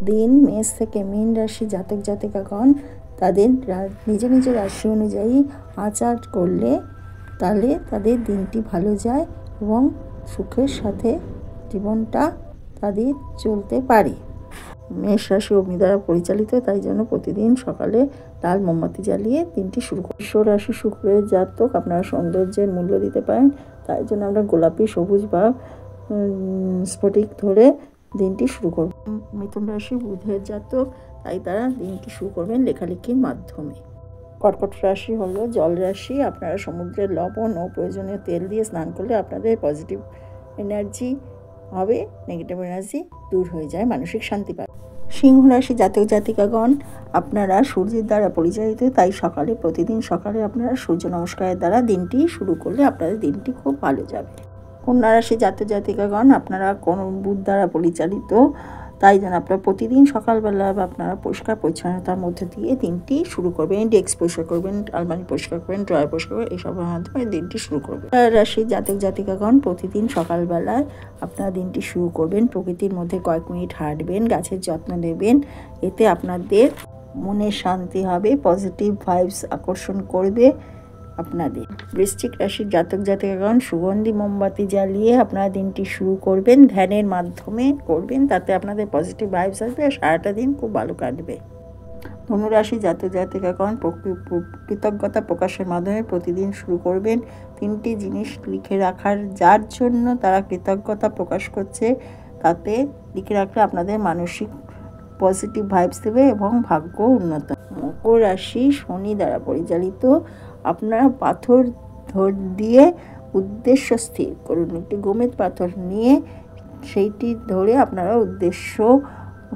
দিন মেষ থেকে মীন রাশি জাতক জাতিকাগণ তাদের নিজ নিজ রাশি অনুযায়ী আচার করলে তাহলে তাদের দিনটি ভালো যায় এবং সুখের সাথে জীবনটা তাদের চলতে পারে। মেষ রাশি অগ্নি দ্বারা পরিচালিত, তাই জন্য প্রতিদিন সকালে লাল মোমবাতি জ্বালিয়ে দিনটি শুরু করি। বৃষ রাশি শুক্রের জাতক আপনারা সৌন্দর্যের মূল্য দিতে পারেন, তাই জন্য আমরা গোলাপি, সবুজ বা স্ফটিক ধরে দিনটি শুরু করব। মিথুন রাশি বুধের জাতক, তাই তারা দিনটি শুরু করবেন লেখালেখির মাধ্যমে। কর্কট রাশি হলো জল রাশি, আপনারা সমুদ্রের লবণ ও প্রয়োজনীয় তেল দিয়ে স্নান করলে আপনাদের পজিটিভ এনার্জি হবে, নেগেটিভ এনার্জি দূর হয়ে যায়, মানসিক শান্তি পাবে। সিংহ রাশি জাতক জাতিকাগণ আপনারা সূর্যের দ্বারা পরিচালিত, তাই প্রতিদিন সকালে আপনারা সূর্য নমস্কারের দ্বারা দিনটি শুরু করলে আপনাদের দিনটি খুব ভালো যাবে। কন্যা রাশি জাতক জাতিকাগণ আপনারা কোনো বুধ দ্বারা পরিচালিত, তাই জন্য আপনারা প্রতিদিন সকালবেলা আপনারা পরিষ্কার পরিচ্ছন্নতার মধ্যে দিয়ে দিনটি শুরু করবেন। ডেস্ক পরিষ্কার করবেন, আলমারি পরিষ্কার করবেন, ড্রয়ার পরিষ্কার করবেন, এইসবের মাধ্যমে দিনটি শুরু করবেন। রাশি জাতক জাতিকাগণ প্রতিদিন সকালবেলায় আপনারা দিনটি শুরু করবেন, প্রকৃতির মধ্যে কয়েক মিনিট হাঁটবেন, গাছের যত্ন নেবেন, এতে আপনাদের মনের শান্তি হবে, পজিটিভ ভাইবস আকর্ষণ করবে আপনাদের। বৃশ্চিক রাশির জাতক জাতিকাগণ সুগন্ধি মোমবাতি জ্বালিয়ে আপনারা দিনটি শুরু করবেন, ধ্যানের মাধ্যমে করবেন, তাতে আপনাদের পজিটিভ ভাইবস আসবে আর সারাটা দিন খুব ভালো কাটবে। ধনু রাশি জাতক জাতিকাগণ কৃতজ্ঞতা প্রকাশের মাধ্যমে প্রতিদিন শুরু করবেন, 3টি জিনিস লিখে রাখার, যার জন্য তারা কৃতজ্ঞতা প্রকাশ করছে তাতে লিখে রাখলে আপনাদের মানসিক পজিটিভ ভাইবস দেবে এবং ভাগ্য উন্নত। মকর রাশি শনি দ্বারা পরিচালিত, আপনারা পাথর দিয়ে উদ্দেশ্য স্থির করুন, একটি গোমেদ পাথর নিয়ে সেইটি ধরে আপনারা উদ্দেশ্য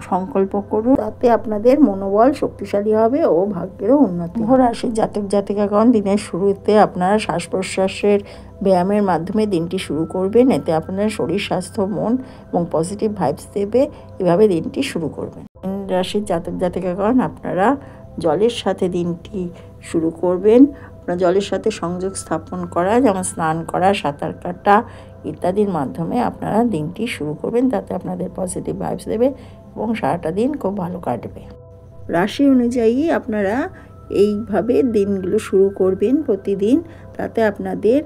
সংকল্প করুন, তাতে আপনাদের মনোবল শক্তিশালী হবে ও ভাগ্যেরও উন্নতি। কুম্ভ রাশির জাতক জাতিকাগণ দিনের শুরুতে আপনারা শ্বাস প্রশ্বাসের ব্যায়ামের মাধ্যমে দিনটি শুরু করবেন, এতে আপনার শরীর, স্বাস্থ্য, মন এবং পজিটিভ ভাইবস দেবে, এভাবে দিনটি শুরু করবেন। মীন রাশির জাতক জাতিকাগণ আপনারা জলের সাথে দিনটি শুরু করবেন, আপনারা জলের সাথে সংযোগ স্থাপন করা, যেমন স্নান করা, সাঁতার কাটা ইত্যাদির মাধ্যমে আপনারা দিনটি শুরু করবেন, তাতে আপনাদের পজিটিভ ভাইবস দেবে এবং সারাটা দিন খুব ভালো কাটবে। রাশি অনুযায়ী আপনারা এইভাবে দিনগুলো শুরু করবেন প্রতিদিন, তাতে আপনাদের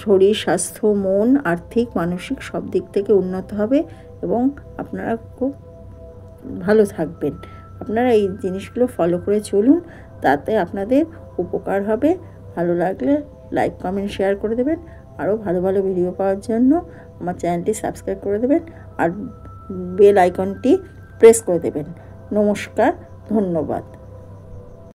শরীর, স্বাস্থ্য, মন, আর্থিক, মানসিক সব দিক থেকে উন্নত হবে এবং আপনারা খুব ভালো থাকবেন। আপনারা এই জিনিসগুলো ফলো করে চলুন, তাতে আপনাদের উপকার হবে। ভালো লাগলে লাইক, কমেন্ট, শেয়ার করে দেবেন। আরও ভালো ভালো ভিডিও পাওয়ার জন্য আমার চ্যানেলটি সাবস্ক্রাইব করে দেবেন আর বেল আইকনটি প্রেস করে দেবেন। নমস্কার, ধন্যবাদ।